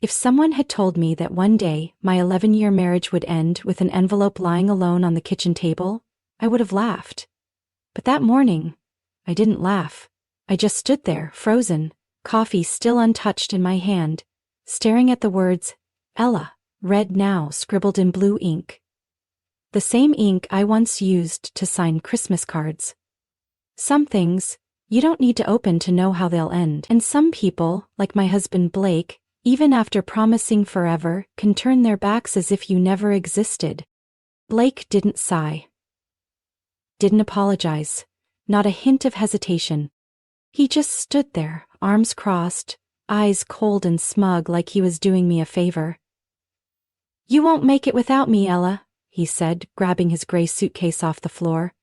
If someone had told me that one day my 11-year marriage would end with an envelope lying alone on the kitchen table, I would have laughed. But that morning, I didn't laugh. I just stood there, frozen, coffee still untouched in my hand, staring at the words, Ella, red now, scribbled in blue ink. The same ink I once used to sign Christmas cards. Some things, you don't need to open to know how they'll end. And some people, like my husband Blake, even after promising forever, can turn their backs as if you never existed. Blake didn't sigh. Didn't apologize. Not a hint of hesitation. He just stood there, arms crossed, eyes cold and smug like he was doing me a favor. You won't make it without me, Ella, he said, grabbing his gray suitcase off the floor.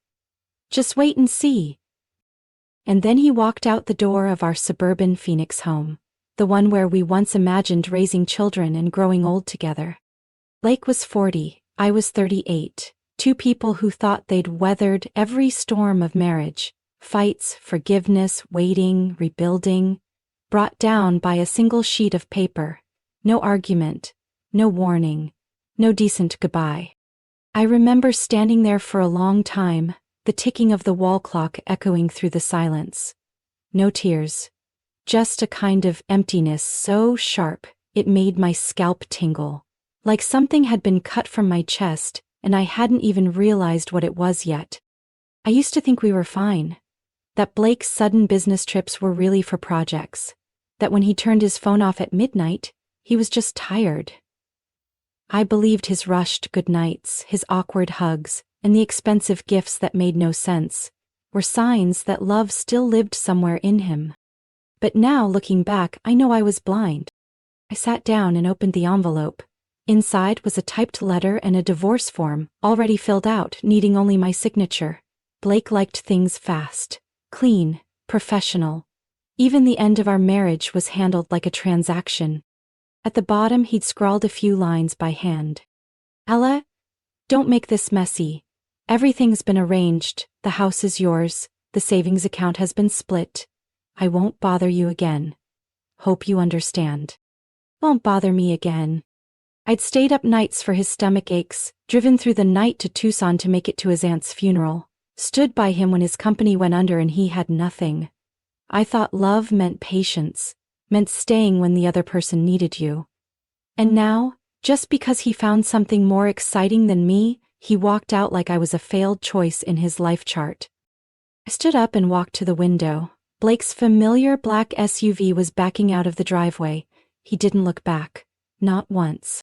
Just wait and see. And then he walked out the door of our suburban Phoenix home, the one where we once imagined raising children and growing old together. Blake was 40, I was 38, two people who thought they'd weathered every storm of marriage, fights, forgiveness, waiting, rebuilding, brought down by a single sheet of paper, no argument, no warning, no decent goodbye. I remember standing there for a long time, the ticking of the wall clock echoing through the silence. No tears. Just a kind of emptiness so sharp, it made my scalp tingle. Like something had been cut from my chest, and I hadn't even realized what it was yet. I used to think we were fine. That Blake's sudden business trips were really for projects. That when he turned his phone off at midnight, he was just tired. I believed his rushed goodnights, his awkward hugs, and the expensive gifts that made no sense, were signs that love still lived somewhere in him. But now, looking back, I know I was blind. I sat down and opened the envelope. Inside was a typed letter and a divorce form, already filled out, needing only my signature. Blake liked things fast, clean, professional. Even the end of our marriage was handled like a transaction. At the bottom he'd scrawled a few lines by hand. Ella, don't make this messy. Everything's been arranged, the house is yours, the savings account has been split. I won't bother you again. Hope you understand. Won't bother me again. I'd stayed up nights for his stomach aches, driven through the night to Tucson to make it to his aunt's funeral, stood by him when his company went under and he had nothing. I thought love meant patience, meant staying when the other person needed you. And now, just because he found something more exciting than me, he walked out like I was a failed choice in his life chart. I stood up and walked to the window. Blake's familiar black SUV was backing out of the driveway. He didn't look back. Not once.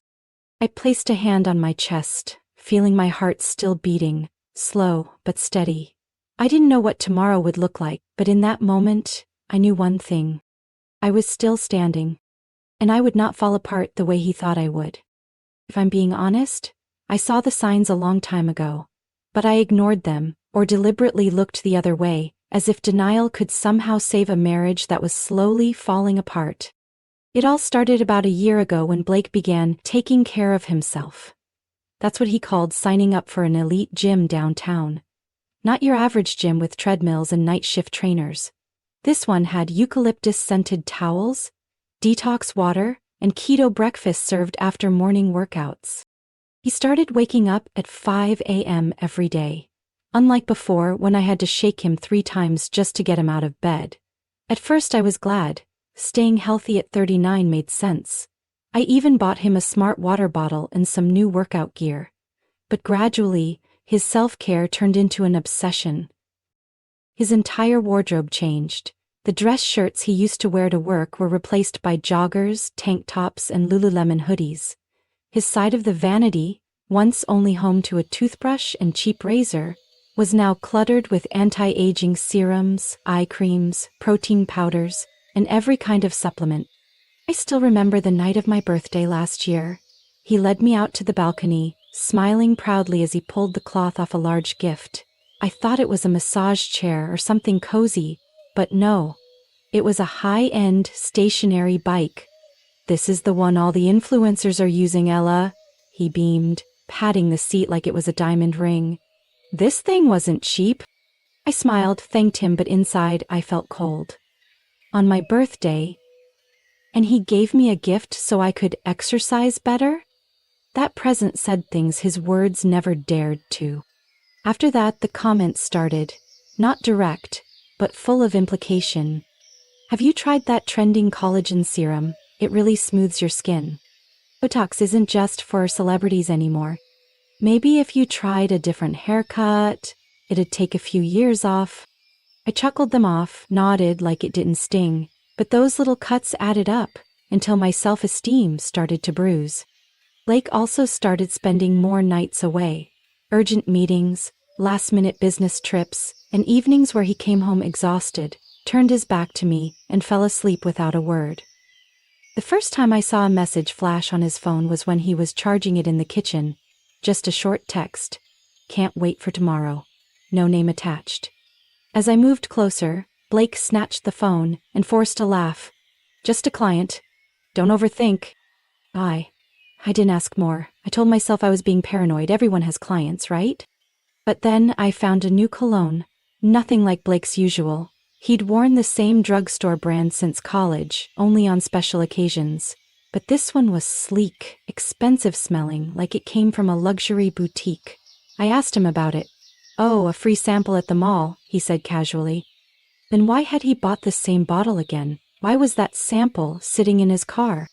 I placed a hand on my chest, feeling my heart still beating, slow but steady. I didn't know what tomorrow would look like, but in that moment, I knew one thing. I was still standing. And I would not fall apart the way he thought I would. If I'm being honest, I saw the signs a long time ago, but I ignored them, or deliberately looked the other way, as if denial could somehow save a marriage that was slowly falling apart. It all started about a year ago when Blake began taking care of himself. That's what he called signing up for an elite gym downtown. Not your average gym with treadmills and night shift trainers. This one had eucalyptus-scented towels, detox water, and keto breakfast served after morning workouts. He started waking up at 5 a.m. every day. Unlike before, when I had to shake him 3 times just to get him out of bed. At first I was glad. Staying healthy at 39 made sense. I even bought him a smart water bottle and some new workout gear. But gradually, his self-care turned into an obsession. His entire wardrobe changed. The dress shirts he used to wear to work were replaced by joggers, tank tops, and Lululemon hoodies. His side of the vanity, once only home to a toothbrush and cheap razor, was now cluttered with anti-aging serums, eye creams, protein powders, and every kind of supplement. I still remember the night of my birthday last year. He led me out to the balcony, smiling proudly as he pulled the cloth off a large gift. I thought it was a massage chair or something cozy, but no. It was a high-end stationary bike. This is the one all the influencers are using, Ella, he beamed, patting the seat like it was a diamond ring. This thing wasn't cheap. I smiled, thanked him, but inside I felt cold. On my birthday, And he gave me a gift so I could exercise better? That present said things his words never dared to. After that, the comments started. Not direct, but full of implication. Have you tried that trending collagen serum? It really smooths your skin. Botox isn't just for celebrities anymore. Maybe if you tried a different haircut, it'd take a few years off. I chuckled them off, nodded like it didn't sting, but those little cuts added up until my self-esteem started to bruise. Blake also started spending more nights away. Urgent meetings, last-minute business trips, and evenings where he came home exhausted, turned his back to me, and fell asleep without a word. The first time I saw a message flash on his phone was when he was charging it in the kitchen. Just a short text. Can't wait for tomorrow. No name attached. As I moved closer, Blake snatched the phone and forced a laugh. Just a client. Don't overthink. I didn't ask more. I told myself I was being paranoid. Everyone has clients, right? But then I found a new cologne. Nothing like Blake's usual. He'd worn the same drugstore brand since college, only on special occasions. But this one was sleek, expensive smelling, like it came from a luxury boutique. I asked him about it. Oh, a free sample at the mall, he said casually. Then why had he bought the same bottle again? Why was that sample sitting in his car?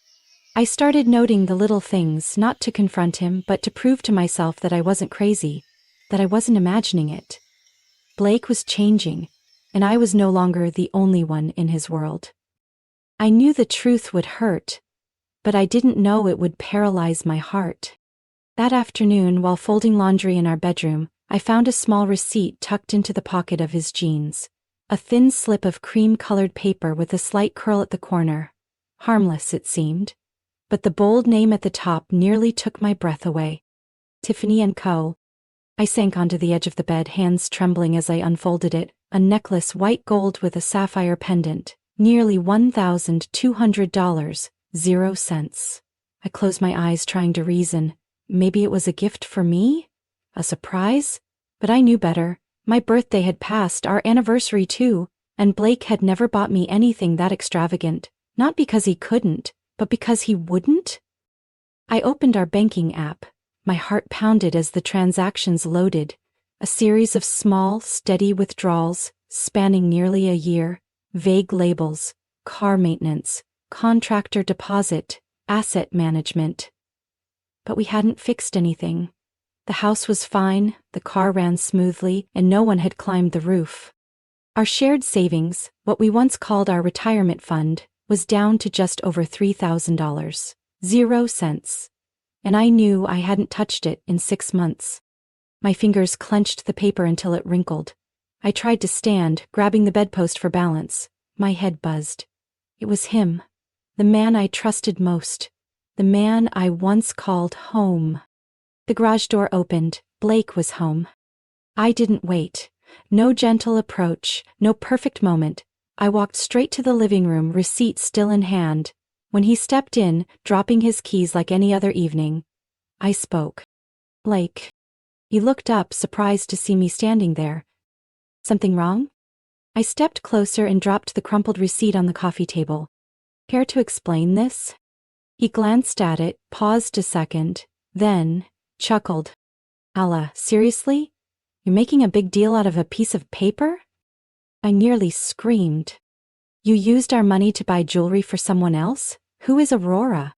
I started noting the little things, not to confront him, but to prove to myself that I wasn't crazy, that I wasn't imagining it. Blake was changing, and I was no longer the only one in his world. I knew the truth would hurt, but I didn't know it would paralyze my heart. That afternoon, while folding laundry in our bedroom, I found a small receipt tucked into the pocket of his jeans. A thin slip of cream-colored paper with a slight curl at the corner. Harmless, it seemed. But the bold name at the top nearly took my breath away. Tiffany & Co. I sank onto the edge of the bed, hands trembling as I unfolded it. A necklace, white gold with a sapphire pendant. Nearly $1,200. 0 cents. I closed my eyes, trying to reason. Maybe it was a gift for me? A surprise? But I knew better. My birthday had passed, our anniversary too, and Blake had never bought me anything that extravagant. Not because he couldn't, but because he wouldn't? I opened our banking app. My heart pounded as the transactions loaded. A series of small, steady withdrawals, spanning nearly a year. Vague labels, car maintenance, contractor deposit, asset management. But we hadn't fixed anything. The house was fine, the car ran smoothly, and no one had climbed the roof. Our shared savings, what we once called our retirement fund, was down to just over $3,000. 0 cents. And I knew I hadn't touched it in 6 months. My fingers clenched the paper until it wrinkled. I tried to stand, grabbing the bedpost for balance. My head buzzed. It was him, the man I trusted most, the man I once called home. The garage door opened. Blake was home. I didn't wait. No gentle approach, no perfect moment. I walked straight to the living room, receipt still in hand. When he stepped in, dropping his keys like any other evening, I spoke. Blake. He looked up, surprised to see me standing there. Something wrong? I stepped closer and dropped the crumpled receipt on the coffee table. Care to explain this? He glanced at it, paused a second, then chuckled. Ella, seriously? You're making a big deal out of a piece of paper? I nearly screamed. You used our money to buy jewelry for someone else? Who is Aurora?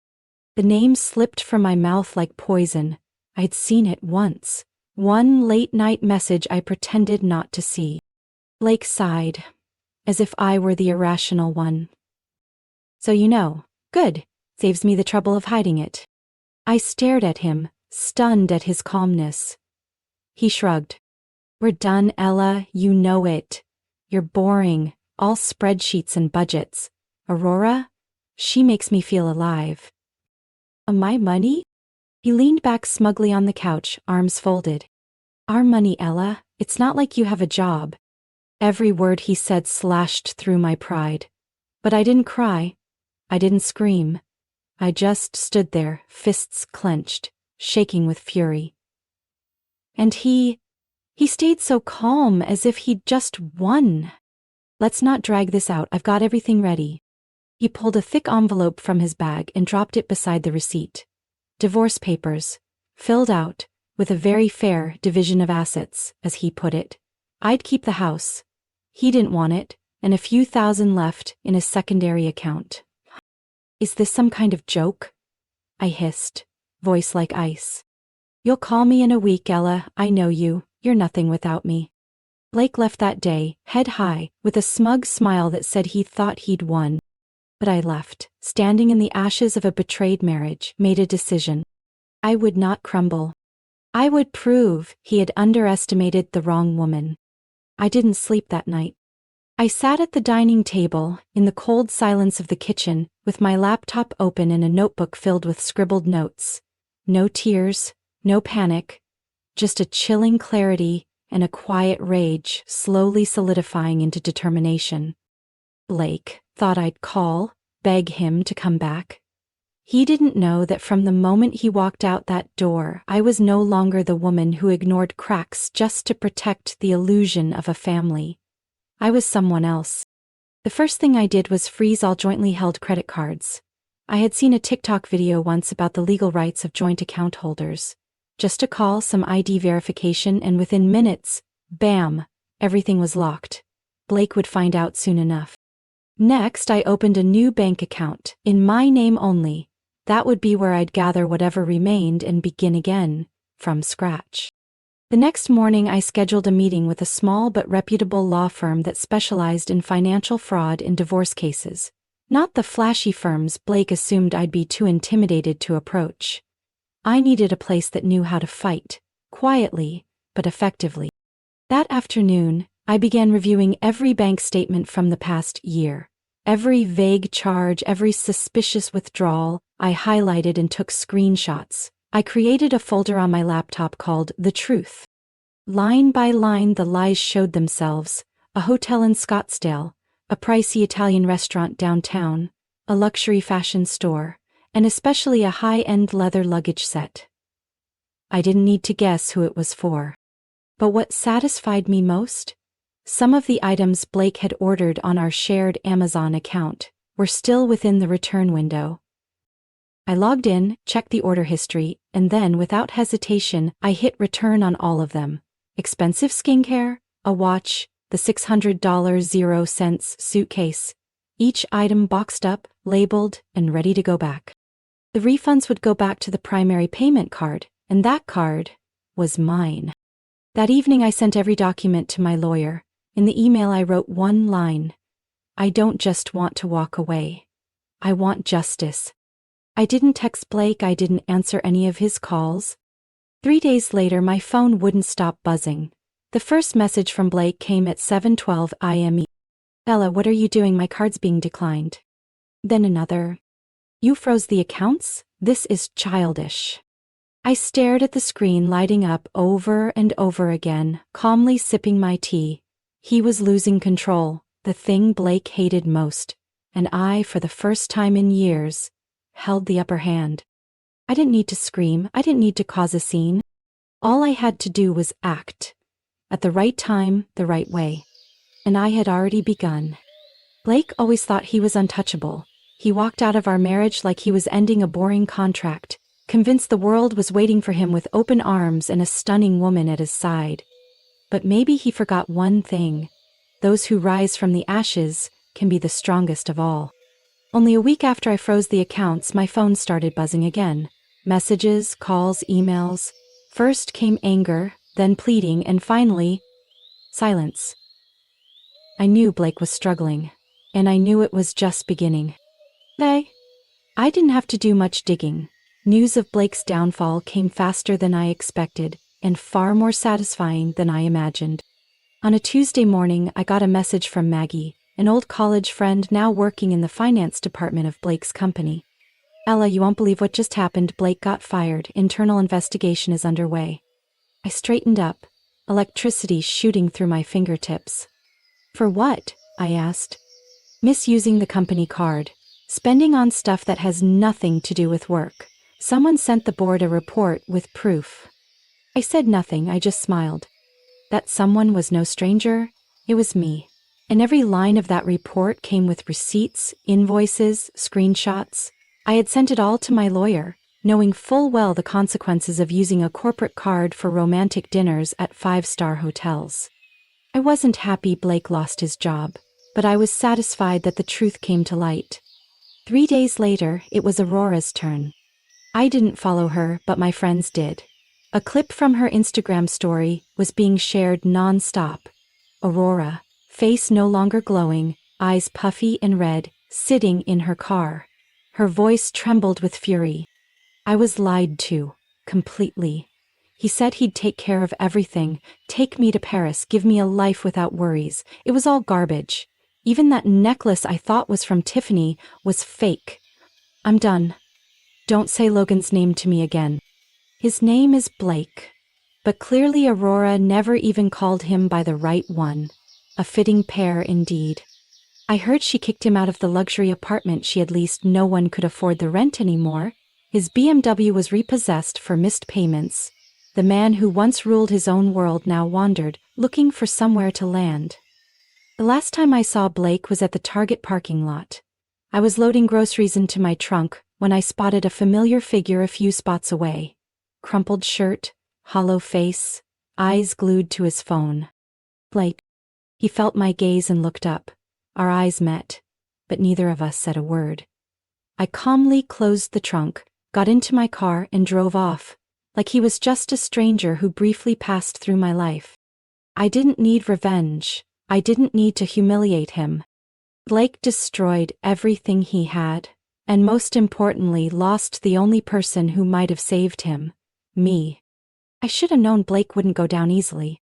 The name slipped from my mouth like poison. I'd seen it once. One late-night message I pretended not to see. Blake sighed, as if I were the irrational one. So you know. Good. Saves me the trouble of hiding it. I stared at him, stunned at his calmness. He shrugged. We're done, Ella, you know it. You're boring, all spreadsheets and budgets. Aurora? She makes me feel alive. My money? He leaned back smugly on the couch, arms folded. Our money, Ella. It's not like you have a job. Every word he said slashed through my pride. But I didn't cry. I didn't scream. I just stood there, fists clenched, shaking with fury. And he stayed so calm, as if he'd just won. Let's not drag this out. I've got everything ready. He pulled a thick envelope from his bag and dropped it beside the receipt. Divorce papers. Filled out, with a very fair division of assets, as he put it. I'd keep the house. He didn't want it, and a few thousand left in his secondary account. Is this some kind of joke? I hissed, voice like ice. You'll call me in a week, Ella, I know you, you're nothing without me. Blake left that day, head high, with a smug smile that said he thought he'd won. But I left, standing in the ashes of a betrayed marriage, made a decision. I would not crumble. I would prove he had underestimated the wrong woman. I didn't sleep that night. I sat at the dining table, in the cold silence of the kitchen, with my laptop open and a notebook filled with scribbled notes. No tears, no panic, just a chilling clarity and a quiet rage slowly solidifying into determination. Blake thought I'd call, beg him to come back. He didn't know that from the moment he walked out that door, I was no longer the woman who ignored cracks just to protect the illusion of a family. I was someone else. The first thing I did was freeze all jointly held credit cards. I had seen a TikTok video once about the legal rights of joint account holders. Just a call, some ID verification, and within minutes, bam, everything was locked. Blake would find out soon enough. Next, I opened a new bank account, in my name only. That would be where I'd gather whatever remained and begin again, from scratch. The next morning, I scheduled a meeting with a small but reputable law firm that specialized in financial fraud in divorce cases. Not the flashy firms Blake assumed I'd be too intimidated to approach. I needed a place that knew how to fight, quietly, but effectively. That afternoon, I began reviewing every bank statement from the past year. Every vague charge, every suspicious withdrawal, I highlighted and took screenshots. I created a folder on my laptop called The Truth. Line by line, the lies showed themselves: a hotel in Scottsdale, a pricey Italian restaurant downtown, a luxury fashion store, and especially a high-end leather luggage set. I didn't need to guess who it was for. But what satisfied me most? Some of the items Blake had ordered on our shared Amazon account were still within the return window. I logged in, checked the order history, and then, without hesitation, I hit return on all of them. Expensive skincare, a watch, the $600 0-cents suitcase. Each item boxed up, labeled, and ready to go back. The refunds would go back to the primary payment card, and that card was mine. That evening I sent every document to my lawyer. In the email I wrote one line: I don't just want to walk away. I want justice. I didn't text Blake, I didn't answer any of his calls. 3 days later, my phone wouldn't stop buzzing. The first message from Blake came at 7:12 a.m. Ella, what are you doing? My card's being declined. Then another. You froze the accounts? This is childish. I stared at the screen lighting up over and over again, calmly sipping my tea. He was losing control, the thing Blake hated most, and I, for the first time in years, held the upper hand. I didn't need to scream, I didn't need to cause a scene. All I had to do was act. At the right time, the right way. And I had already begun. Blake always thought he was untouchable. He walked out of our marriage like he was ending a boring contract, convinced the world was waiting for him with open arms and a stunning woman at his side. But maybe he forgot one thing: those who rise from the ashes can be the strongest of all. Only a week after I froze the accounts, my phone started buzzing again. Messages, calls, emails. First came anger, then pleading, and finally, silence. I knew Blake was struggling, and I knew it was just beginning. I didn't have to do much digging. News of Blake's downfall came faster than I expected, and far more satisfying than I imagined. On a Tuesday morning, I got a message from Maggie, an old college friend now working in the finance department of Blake's company. Ella, you won't believe what just happened. Blake got fired. Internal investigation is underway. I straightened up, electricity shooting through my fingertips. For what? I asked. Misusing the company card. Spending on stuff that has nothing to do with work. Someone sent the board a report with proof. I said nothing, I just smiled. That someone was no stranger. It was me. And every line of that report came with receipts, invoices, screenshots. I had sent it all to my lawyer, knowing full well the consequences of using a corporate card for romantic dinners at five-star hotels. I wasn't happy Blake lost his job, but I was satisfied that the truth came to light. 3 days later, it was Aurora's turn. I didn't follow her, but my friends did. A clip from her Instagram story was being shared non-stop. Aurora, face no longer glowing, eyes puffy and red, sitting in her car. Her voice trembled with fury. I was lied to, completely. He said he'd take care of everything, take me to Paris, give me a life without worries. It was all garbage. Even that necklace I thought was from Tiffany was fake. I'm done. Don't say Logan's name to me again. His name is Blake. But clearly Aurora never even called him by the right one. A fitting pair indeed. I heard she kicked him out of the luxury apartment she had leased. No one could afford the rent anymore. His BMW was repossessed for missed payments. The man who once ruled his own world now wandered, looking for somewhere to land. The last time I saw Blake was at the Target parking lot. I was loading groceries into my trunk when I spotted a familiar figure a few spots away. Crumpled shirt, hollow face, eyes glued to his phone. Blake. He felt my gaze and looked up. Our eyes met, but neither of us said a word. I calmly closed the trunk, got into my car and drove off, like he was just a stranger who briefly passed through my life. I didn't need revenge. I didn't need to humiliate him. Blake destroyed everything he had, and most importantly lost the only person who might have saved him, me. I should have known Blake wouldn't go down easily.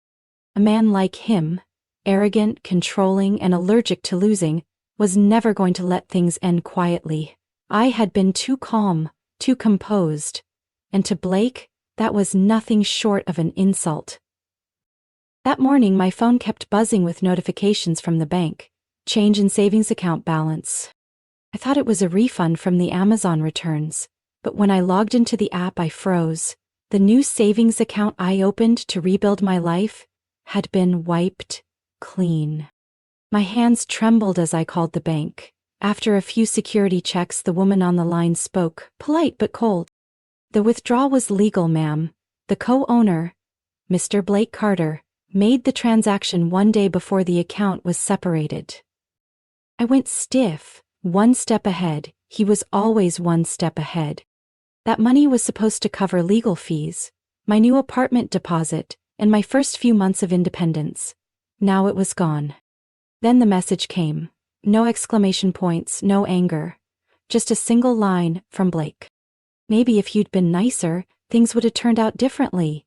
A man like him, arrogant, controlling, and allergic to losing, was never going to let things end quietly. I had been too calm, too composed, and to Blake, that was nothing short of an insult. That morning my phone kept buzzing with notifications from the bank. Change in savings account balance. I thought it was a refund from the Amazon returns, but when I logged into the app I froze. The new savings account I opened to rebuild my life had been wiped clean. My hands trembled as I called the bank. After a few security checks, the woman on the line spoke, polite but cold. The withdrawal was legal, ma'am. The co-owner, Mr. Blake Carter, made the transaction 1 day before the account was separated. I went stiff, 1 step ahead. He was always 1 step ahead. That money was supposed to cover legal fees, my new apartment deposit, and my first few months of independence. Now it was gone. Then the message came. No exclamation points, no anger. Just a single line from Blake. Maybe if you'd been nicer, things would have turned out differently.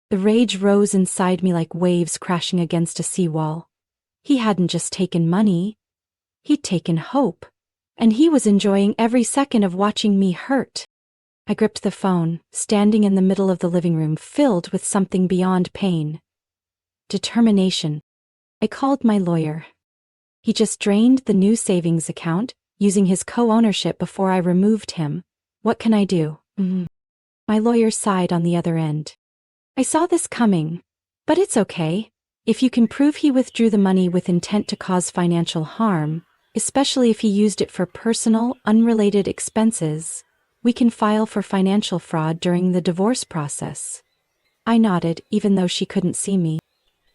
The rage rose inside me like waves crashing against a seawall. He hadn't just taken money. He'd taken hope. And he was enjoying every second of watching me hurt. I gripped the phone, standing in the middle of the living room, filled with something beyond pain. Determination. I called my lawyer. He just drained the new savings account, using his co-ownership before I removed him. What can I do? My lawyer sighed on the other end. I saw this coming, but it's okay. If you can prove he withdrew the money with intent to cause financial harm, especially if he used it for personal, unrelated expenses, we can file for financial fraud during the divorce process. I nodded, even though she couldn't see me.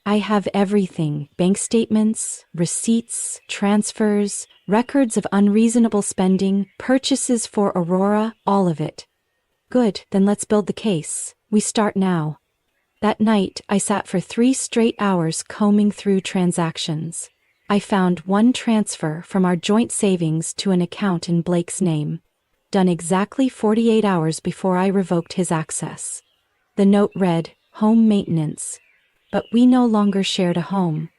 I have everything: bank statements, receipts, transfers, records of unreasonable spending, purchases for Aurora, all of it. Good, then let's build the case. We start now. That night, I sat for 3 straight hours combing through transactions. I found 1 transfer from our joint savings to an account in Blake's name, done exactly 48 hours before I revoked his access. The note read, "Home maintenance." But we no longer shared a home.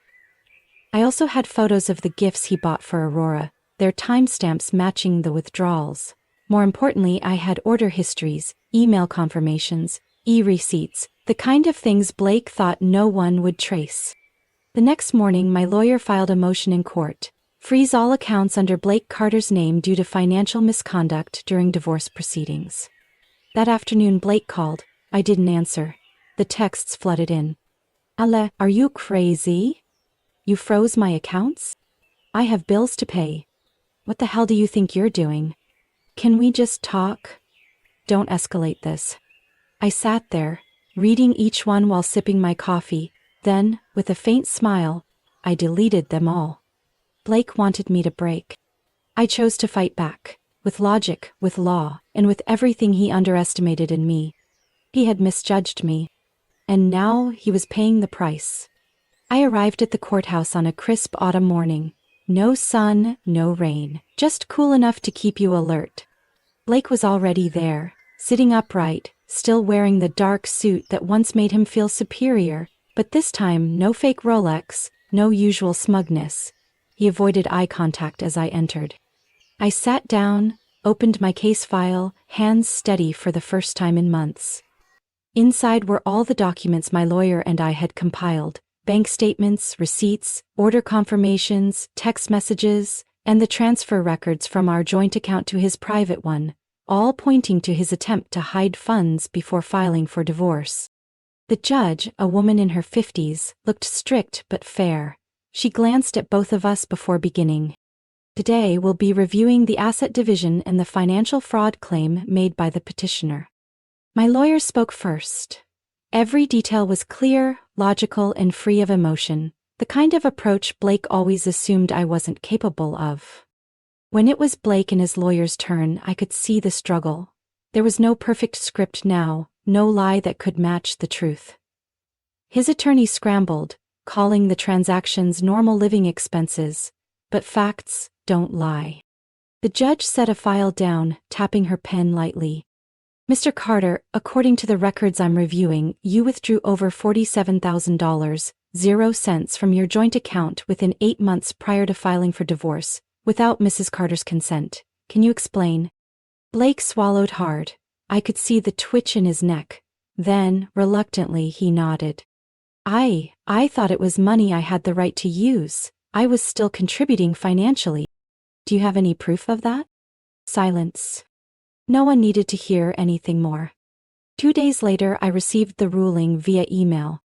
I also had photos of the gifts he bought for Aurora, their timestamps matching the withdrawals. More importantly, I had order histories, email confirmations, e-receipts, the kind of things Blake thought no one would trace. The next morning, my lawyer filed a motion in court. Freeze all accounts under Blake Carter's name due to financial misconduct during divorce proceedings. That afternoon, Blake called. I didn't answer. The texts flooded in. Ale, are you crazy? You froze my accounts? I have bills to pay. What the hell do you think you're doing? Can we just talk? Don't escalate this. I sat there, reading each one while sipping my coffee. Then, with a faint smile, I deleted them all. Blake wanted me to break. I chose to fight back, with logic, with law, and with everything he underestimated in me. He had misjudged me, and now he was paying the price. I arrived at the courthouse on a crisp autumn morning. No sun, no rain, just cool enough to keep you alert. Blake was already there, sitting upright, still wearing the dark suit that once made him feel superior, but this time no fake Rolex, no usual smugness. He avoided eye contact as I entered. I sat down, opened my case file, hands steady for the first time in months. Inside were all the documents my lawyer and I had compiled: bank statements, receipts, order confirmations, text messages, and the transfer records from our joint account to his private one, all pointing to his attempt to hide funds before filing for divorce. The judge, a woman in her 50s, looked strict but fair. She glanced at both of us before beginning. Today we'll be reviewing the asset division and the financial fraud claim made by the petitioner. My lawyer spoke first. Every detail was clear, logical, and free of emotion, the kind of approach Blake always assumed I wasn't capable of. When it was Blake and his lawyer's turn, I could see the struggle. There was no perfect script now, no lie that could match the truth. His attorney scrambled, calling the transactions normal living expenses, but facts don't lie. The judge set a file down, tapping her pen lightly. Mr. Carter, according to the records I'm reviewing, you withdrew over $47,000, 0 cents from your joint account within 8 months prior to filing for divorce, without Mrs. Carter's consent. Can you explain? Blake swallowed hard. I could see the twitch in his neck. Then, reluctantly, he nodded. I thought it was money I had the right to use. I was still contributing financially. Do you have any proof of that? Silence. No one needed to hear anything more. 2 days later, I received the ruling via email.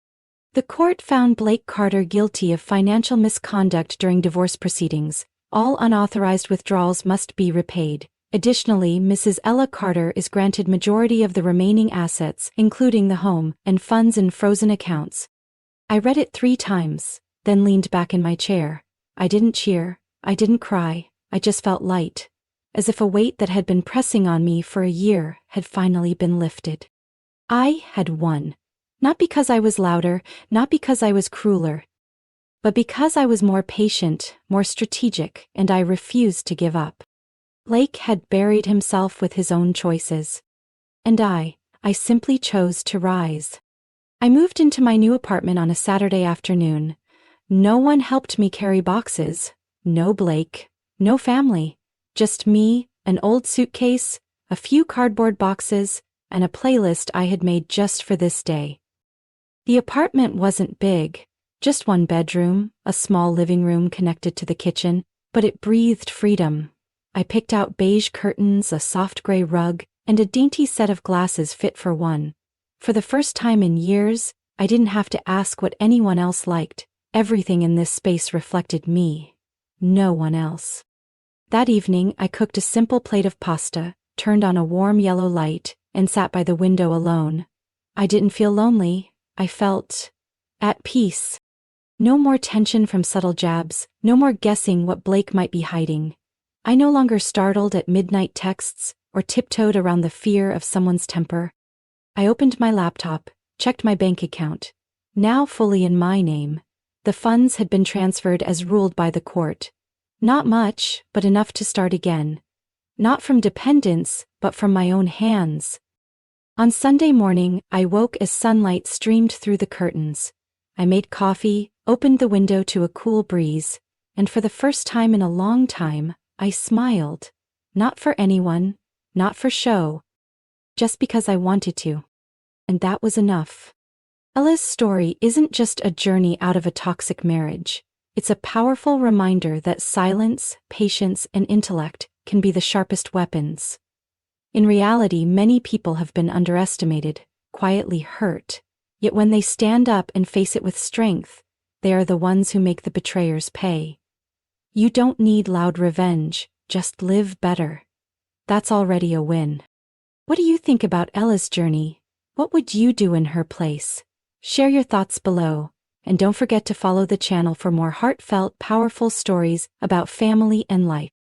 The court found Blake Carter guilty of financial misconduct during divorce proceedings. All unauthorized withdrawals must be repaid. Additionally, Mrs. Ella Carter is granted majority of the remaining assets, including the home, and funds in frozen accounts. I read it 3 times, then leaned back in my chair. I didn't cheer, I didn't cry, I just felt light, as if a weight that had been pressing on me for a year had finally been lifted. I had won. Not because I was louder, not because I was crueler, but because I was more patient, more strategic, and I refused to give up. Blake had buried himself with his own choices. And I simply chose to rise. I moved into my new apartment on a Saturday afternoon. No one helped me carry boxes. No Blake. No family. Just me, an old suitcase, a few cardboard boxes, and a playlist I had made just for this day. The apartment wasn't big, just 1 bedroom, a small living room connected to the kitchen, but it breathed freedom. I picked out beige curtains, a soft gray rug, and a dainty set of glasses fit for one. For the first time in years, I didn't have to ask what anyone else liked. Everything in this space reflected me. No one else. That evening, I cooked a simple plate of pasta, turned on a warm yellow light, and sat by the window alone. I didn't feel lonely. I felt at peace. No more tension from subtle jabs, no more guessing what Blake might be hiding. I no longer startled at midnight texts or tiptoed around the fear of someone's temper. I opened my laptop, checked my bank account. Now fully in my name. The funds had been transferred as ruled by the court. Not much, but enough to start again. Not from dependence, but from my own hands. On Sunday morning, I woke as sunlight streamed through the curtains. I made coffee, opened the window to a cool breeze, and for the first time in a long time, I smiled. Not for anyone, not for show, just because I wanted to. And that was enough. Ella's story isn't just a journey out of a toxic marriage. It's a powerful reminder that silence, patience, and intellect can be the sharpest weapons. In reality, many people have been underestimated, quietly hurt. Yet when they stand up and face it with strength, they are the ones who make the betrayers pay. You don't need loud revenge, just live better. That's already a win. What do you think about Ella's journey? What would you do in her place? Share your thoughts below, and don't forget to follow the channel for more heartfelt, powerful stories about family and life.